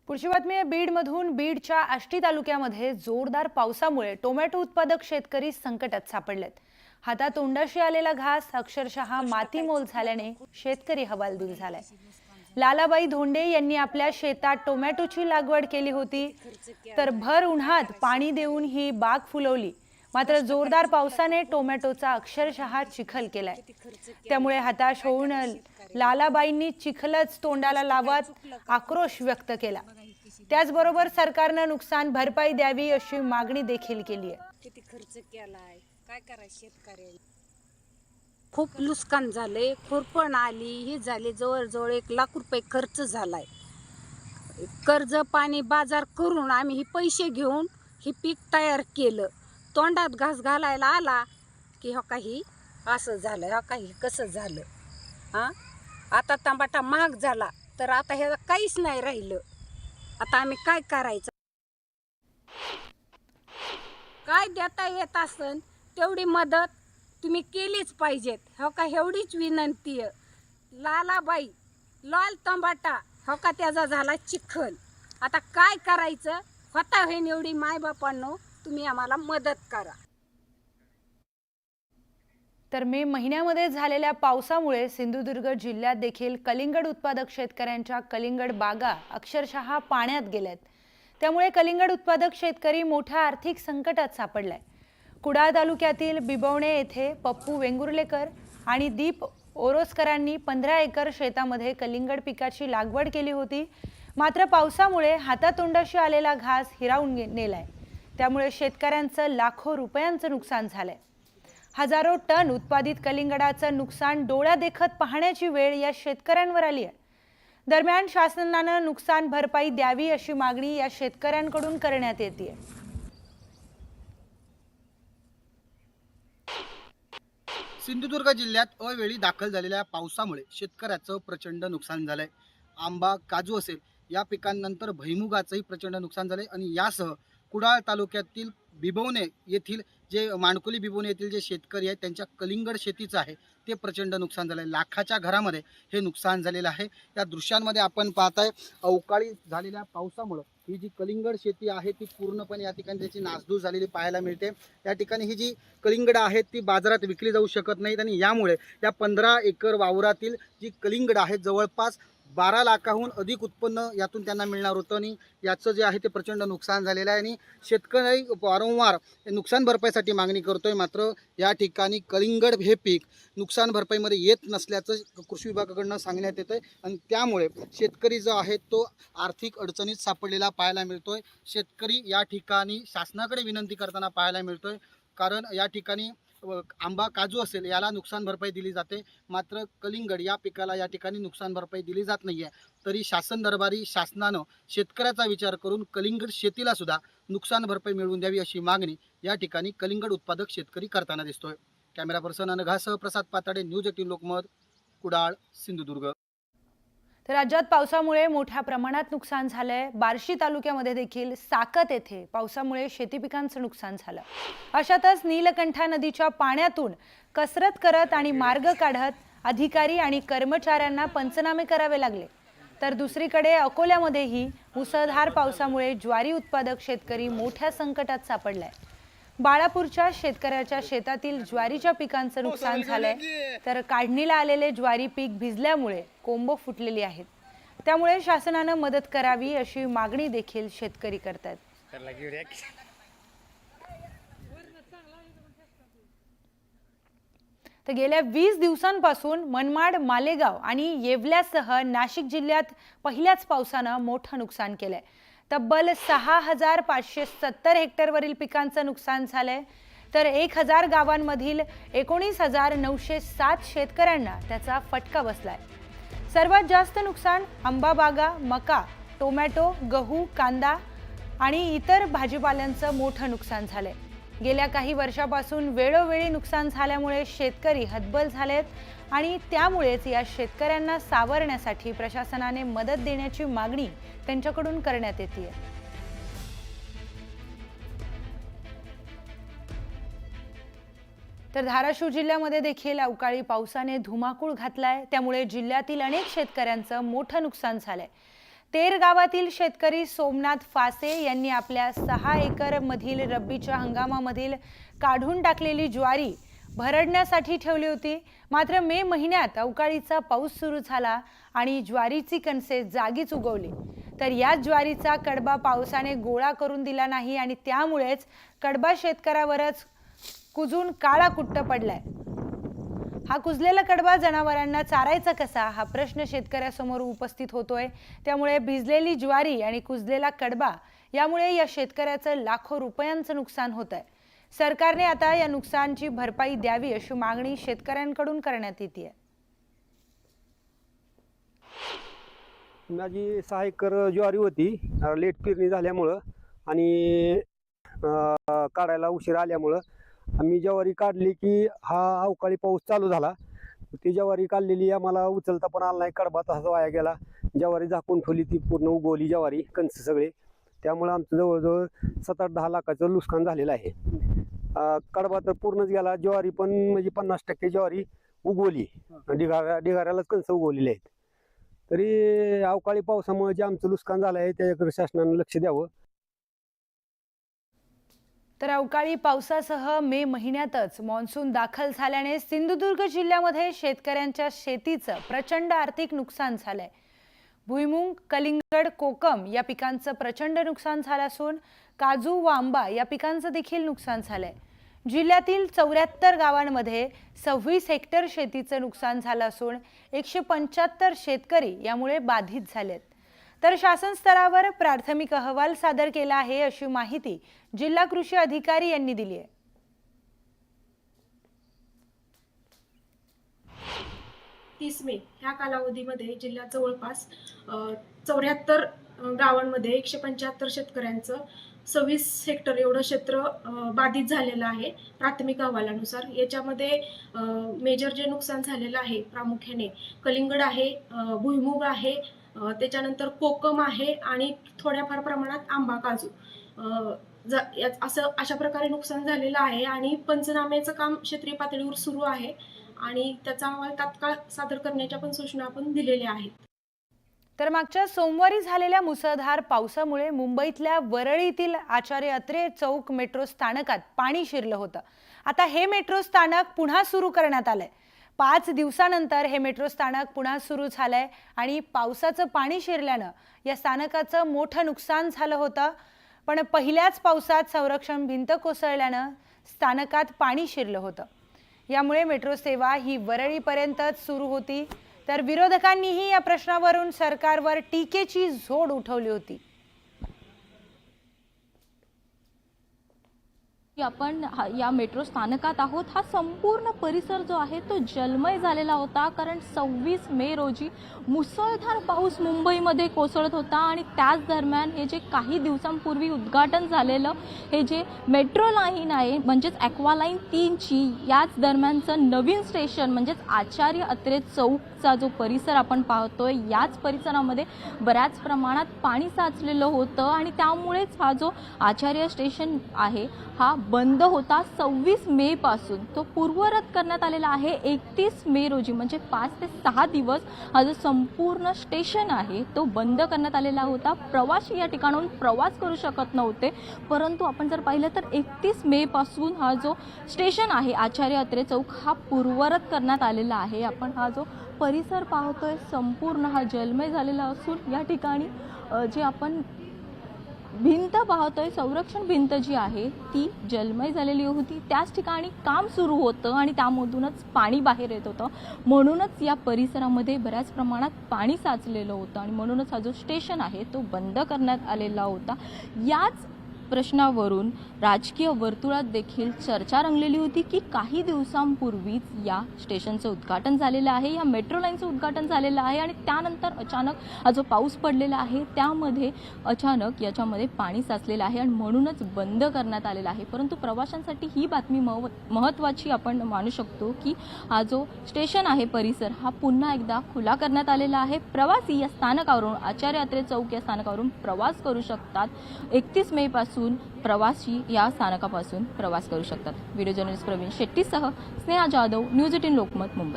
पुढची बातमी आहे बीडमधून। बीडच्या आष्टी तालुक्यामध्ये जोरदार पावसामुळे टोमॅटो उत्पादक शेतकरी संकटात सापडलेत। हातातोंडाशी आलेला घास अक्षरशः मातीमोल झाल्याने शेतकरी हवालदिल झालाय। लालाबाई धोंडे यांनी आपल्या शेतात टोमॅटोची लागवड केली होती, तर भर उन्हात पाणी देऊन ही बाग फुलवली। मात्र जोरदार पावसाने टोमॅटोचा अक्षरशः चिखल केलाय। त्यामुळे हताश होऊन लालाबाईंनी चिखलच तोंडाला लावत आक्रोश व्यक्त केला। त्याचबरोबर सरकारने नुकसान भरपाई द्यावी अशी मागणी देखील केली आहे। किती खर्च केलाय, काय करायचं शेतकऱ्यांनी? खूप नुकसान झाले, खुरपण आली, ही झाली, जवळजवळ 1 लाख रुपये खर्च झालाय। कर्ज पाणी बाजार करून आम्ही ही पैसे घेऊन ही पीक तयार केलं। तोंडात घास घालायला आला की हो काही असं झालं, हो काही कसं झालं। आता टमाटा महाग झाला तर आता हे काहीच नाही राहिलं। आता आम्ही काय करायचं? काय देता येत असन तेवढी मदत तुम्ही केलीच पाहिजेत, हो का? एवढीच विनंती आहे। लालाबाई लाल टमाटा हो का त्याचा झाला चिखल, आता काय करायचं? होता होईन एवढी मायबापांनो तुम्ही आम्हाला मदत करा। तर मे महिन्यामध्ये झालेल्या पावसामुळे सिंधुदुर्ग जिल्ह्यात देखील कलिंगड उत्पादक शेतकऱ्यांच्या कलिंगड बागा अक्षरशः पाण्यात गेल्यात। त्यामुळे कलिंगड उत्पादक शेतकरी मोठ्या आर्थिक संकटात सापडलाय। कुडाळ तालुक्यातील बिबवणे येथे पप्पू वेंगुर्लेकर आणि दीप ओरोसकरांनी 15 एकर शेतामध्ये कलिंगड पिकाची लागवड केली होती। मात्र पावसामुळे हातातोंडाशी आलेला घास हिरावून नेलाय। त्यामुळे शेतकऱ्यांचं लाखो रुपयांचं नुकसान झालंय। हजारो टन उत्पादित कलिंगडाचं नुकसान डोळ्यादेखत पाहण्याची वेळ या शेतकऱ्यांवर आली आहे। दरम्यान शासनाने नुकसान भरपाई द्यावी अशी मागणी या शेतकऱ्यांकडून करण्यात येते। सिंधुदुर्ग जिल्ह्यात अवेळी दाखल झालेल्या पावसामुळे शेतकऱ्याचं प्रचंड नुकसान झालंय। आंबा, काजू असेल या पिकांनंतर भुईमुगाचंही प्रचंड नुकसान झालंय आणि यासह कुडाळ तालुक्यातील बिबवणे येथील जे माणकोली बिबवणे येथील जे शेतकरी आहेत त्यांच्या कलिंगड शेतीचं आहे ते प्रचंड नुकसान झालंय। लाखाच्या घरामध्ये हे नुकसान झालेलं आहे। या दृश्यांमध्ये आपण पाहताय अवकाळी झालेल्या पावसामुळे ही जी कलिंगड शेती आहे ती पूर्णपणे या ठिकाणी त्याची नासधूस झालेली पाहायला मिळते। या ठिकाणी ही जी कलिंगड आहेत ती बाजारात विकली जाऊ शकत नाहीत आणि यामुळे या 15 एकर वावरातील जी कलिंगड आहेत जवळपास 12 लाखाहून अधिक उत्पन्न यातून त्यांना मिळणार होतं आणि याचं जे आहे ते प्रचंड नुकसान झालेलं आहे आणि शेतकरी वारंवार नुकसान भरपाईसाठी मागणी करतोय। मात्र या ठिकाणी कलिंगड हे पीक नुकसान भरपाईमध्ये येत नसल्याचं कृषी विभागाकडून सांगण्यात येतंय आणि त्यामुळे शेतकरी जो आहे तो आर्थिक अडचणीत सापडलेला पाहायला मिळतोय। शेतकरी या ठिकाणी शासनाकडे विनंती करताना पाहायला मिळतोय, कारण या ठिकाणी आंबा, काजू असेल याला नुकसान भरपाई दिली जाते, मात्र कलिंगड या पिकाला या ठिकाणी नुकसान भरपाई दिली जात नाहीये। तरी शासन दरबारी शासनानं शेतकऱ्याचा विचार करून कलिंगड शेतीला सुद्धा नुकसान भरपाई मिळवून द्यावी अशी मागणी या ठिकाणी कलिंगड उत्पादक शेतकरी करताना दिसतोय। कॅमेरा पर्सन अनघासह प्रसाद पाताडे, न्यूज 18 लोकमत, कुडाळ, सिंधुदुर्ग। तर राज्यात पावसामुळे मोठ्या प्रमाणात नुकसान झालंय। बार्शी तालुक्यामध्ये देखील साकत येथे पावसामुळे शेती पिकांचं नुकसान झालं। अशातच नीलकंठा नदीच्या पाण्यातून कसरत करत आणि मार्ग काढत अधिकारी आणि कर्मचाऱ्यांना पंचनामे करावे लागले। तर दुसरीकडे अकोल्यामध्येही मुसळधार पावसामुळे ज्वारी उत्पादक शेतकरी मोठ्या संकटात सापडलाय। बाळापूरच्या शेतकऱ्याच्या शेतातील ज्वारीच्या पिकांचं नुकसान झालंय, तर काढणीला आलेले ज्वारी पीक भिजल्यामुळे कोंब फुटलेली आहेत। त्यामुळे शासनाने मदत करावी अशी मागणी देखील शेतकरी करतात। तर गेल्या 20 दिवसांपासून मनमाड, मालेगाव आणि येवल्यासह नाशिक जिल्ह्यात पहिल्याच पावसाने मोठं नुकसान केलंय। तब्बल 6570 हेक्टरवरील पिकांचं नुकसान झालंय, तर 1000 गावांमधील 19,907 शेतकऱ्यांना त्याचा फटका बसलाय। सर्वात जास्त नुकसान आंबा बागा, मका, टोमॅटो, गहू, कांदा आणि इतर भाजीपाल्यांचं मोठं नुकसान झालंय। गेल्या काही वर्षापासून वेळोवेळी नुकसान झाल्यामुळे शेतकरी हतबल झालेत आणि त्यामुळेच या शेतकऱ्यांना सावरण्यासाठी प्रशासनाने मदत देण्याची मागणी त्यांच्याकडून करण्यात येते। तर धाराशिव जिल्ह्यामध्ये देखील अवकाळी पावसाने धुमाकूळ घातलाय। त्यामुळे जिल्ह्यातील अनेक शेतकऱ्यांचं मोठं नुकसान झालंय। तेर गावातील शेतकरी सोमनाथ फासे यांनी आपल्या 6 एकर मधील रब्बीच्या हंगामामधील काढून टाकलेली ज्वारी भरडण्यासाठी ठेवली होती. मात्र मे महिन्यात अवकाळीचा पाऊस सुरू झाला आणि ज्वारीची कणसे जागीच उगवली. तर या ज्वारीचा कडबा पावसाने गोळा करून दिला नाही आणि त्यामुळेच कडबा शेतकऱ्यावरच कुजून काळा कुट्ट पडलाय. हा कुजलेला कडबा जनावरांना चारायचा कसा हा प्रश्न शेतकऱ्यासमोर उपस्थित होतोय. त्यामुळे भिजलेली ज्वारी आणि कुजलेला कडबा यामुळे या शेतकऱ्याचं लाखो रुपयांचं नुकसान होत आहे. सरकारने आता या नुकसानाची भरपाई द्यावी अशी मागणी शेतकऱ्यांकडून करण्यात येते. माझी 6 एकर ज्वारी होती. लेट पेरणी झाल्यामुळं आणि काढायला उशीर आल्यामुळं आम्ही ज्वारी काढली की हा अवकाळी पाऊस चालू झाला. ती ज्वारी काढलेली आम्हाला उचलता पण आला नाही. कडबा तसा वाया गेला. ज्वारी झाकून ठेवली ती पूर्ण उगवली ज्वारी कणस सगळे. त्यामुळे आमचं जवळजवळ 7-8-10 लाखाचं नुकसान झालेलं आहे. कडबा तर पूर्णच गेला. ज्वारी पण म्हणजे 50% ज्वारी उगवली. ढिगाऱ्यालाच कणस उगवलेले आहेत. तरी अवकाळी पावसामुळे जे आमचं नुकसान झालं आहे त्याच्याकडे शासनाने लक्ष द्यावं. तर अवकाळी पावसासह मे महिन्यातच मान्सून दाखल झाल्याने सिंधुदुर्ग जिल्ह्यामध्ये शेतकऱ्यांच्या शेतीचं प्रचंड आर्थिक नुकसान झालंय. भुईमुग, कलिंगड, कोकम या पिकांचं प्रचंड नुकसान झालं असून काजू व आंबा या पिकांचं देखील नुकसान झालंय. जिल्ह्यातील 74 गावांमध्ये 26 हेक्टर शेतीचं नुकसान झालं असून 175 शेतकरी यामुळे बाधित झालेत. तर शासन स्तरावर प्राथमिक अहवाल सादर केला आहे अशी माहिती जिल्हा कृषी अधिकारी यांनी दिली आहे. 30 मे ह्या कालावधीमध्ये जिल्ह्यात जवळपास 74 गावांमध्ये 175 शेतकऱ्यांचं 26 हेक्टर एवढं क्षेत्र बाधित झालेलं आहे प्राथमिक अहवालानुसार. याच्यामध्ये मेजर जे नुकसान झालेलं आहे प्रामुख्याने कलिंगड आहे, भुईमुग आहे, त्याच्यानंतर कोकम आहे आणि थोड्याफार प्रमाणात आंबा, काजू असं अशा प्रकारे नुकसान झालेलं आहे. आणि पंचनाम्याचं काम क्षेत्रीय पातळीवर सुरू आहे आणि त्याचा अहवाल तात्काळ सादर करण्याच्या पण सूचना आपण दिलेल्या आहेत. तर मागच्या सोमवारी झालेल्या मुसळधार पावसामुळे मुंबईतल्या वरळीतील आचार्य अत्रे चौक मेट्रो स्थानकात पाणी शिरलं होतं. आता हे मेट्रो स्थानक पुन्हा सुरू करण्यात आलंय. 5 दिवसानंतर हे मेट्रो स्थानक पुन्हा सुरू झालंय आणि पावसाचं पाणी शिरल्यानं या स्थानकाचं मोठं नुकसान झालं होतं. पण पहिल्याच पावसात संरक्षण भिंत कोसळल्यानं स्थानकात पाणी शिरलं होतं. यामुळे मेट्रो सेवा ही वरळीपर्यंतच सुरू होती. तर विरोधकांनीही या प्रश्नावरून सरकारवर टीकेची झोड उठवली होती. आपण या मेट्रो स्थानकात आहोत. हा संपूर्ण परिसर जो आहे तो जलमय झालेला होता, कारण 26 मे रोजी मुसळधार पाऊस मुंबईमध्ये कोसळत होता आणि त्याच दरम्यान हे जे काही दिवसांपूर्वी उद्घाटन झालेलं हे जे मेट्रो लाईन आहे म्हणजेच ॲक्वा लाईन 3ची याच दरम्यानचं नवीन स्टेशन म्हणजेच आचार्य अत्रे चौकचा जो परिसर आपण पाहतोय याच परिसरामध्ये बऱ्याच प्रमाणात पाणी साचलेलं होतं आणि त्यामुळेच हा जो आचार्य स्टेशन आहे हा बंद होता. 26 मे पासून तो पूर्ववत करण्यात आलेला आहे. 31 मे रोजी म्हणजे 5 ते 6 दिवस हा जो संपूर्ण स्टेशन आहे तो बंद करण्यात आलेला होता. प्रवासी या ठिकाणाहून प्रवास करू शकत नव्हते. परंतु आपण जर पाहिलं तर 31 मे पासून हा जो स्टेशन आहे आचार्य अत्रे चौक हा पूर्ववत करण्यात आलेला आहे. आपण हा जो परिसर पाहतोय संपूर्ण हा जलमय झालेला असून या ठिकाणी जे आपण भिंत पाहतोय संरक्षण भिंत जी आहे ती जलमय झालेली होती. त्याच ठिकाणी काम सुरू होतं आणि त्यामधूनच पाणी बाहेर येत होतं. म्हणूनच या परिसरामध्ये बऱ्याच प्रमाणात पाणी साचलेलं होतं आणि म्हणूनच हा जो स्टेशन आहे तो बंद करण्यात आलेला होता. याच प्रश्नावरून राजकीय वर्तुळात देखील चर्चा रंगलेली होती की काही दिवसांपूर्वीच या स्टेशनचं उद्घाटन झालेलं आहे, या मेट्रो लाईनचं उद्घाटन झालेलं आहे आणि त्यानंतर अचानक हा जो पाऊस पडलेला आहे त्यामध्ये अचानक याच्यामध्ये पाणी साचलेलं आहे आणि म्हणूनच बंद करण्यात आलेला आहे. परंतु प्रवाशांसाठी ही बातमी महत्त्वाची आपण मानू शकतो की हा जो स्टेशन आहे परिसर हा पुन्हा एकदा खुला करण्यात आलेला आहे. प्रवासी या स्थानकावरून आचार्य अत्रे चौक या स्थानकावरून प्रवास करू शकतात. 31 मे पासून प्रवासी या स्थानकापासून प्रवास करू शकतात. व्हिडिओ जर्नलिस्ट प्रवीण शेट्टीसह स्नेहा जाधव, न्यूज 18 लोकमत, मुंबई.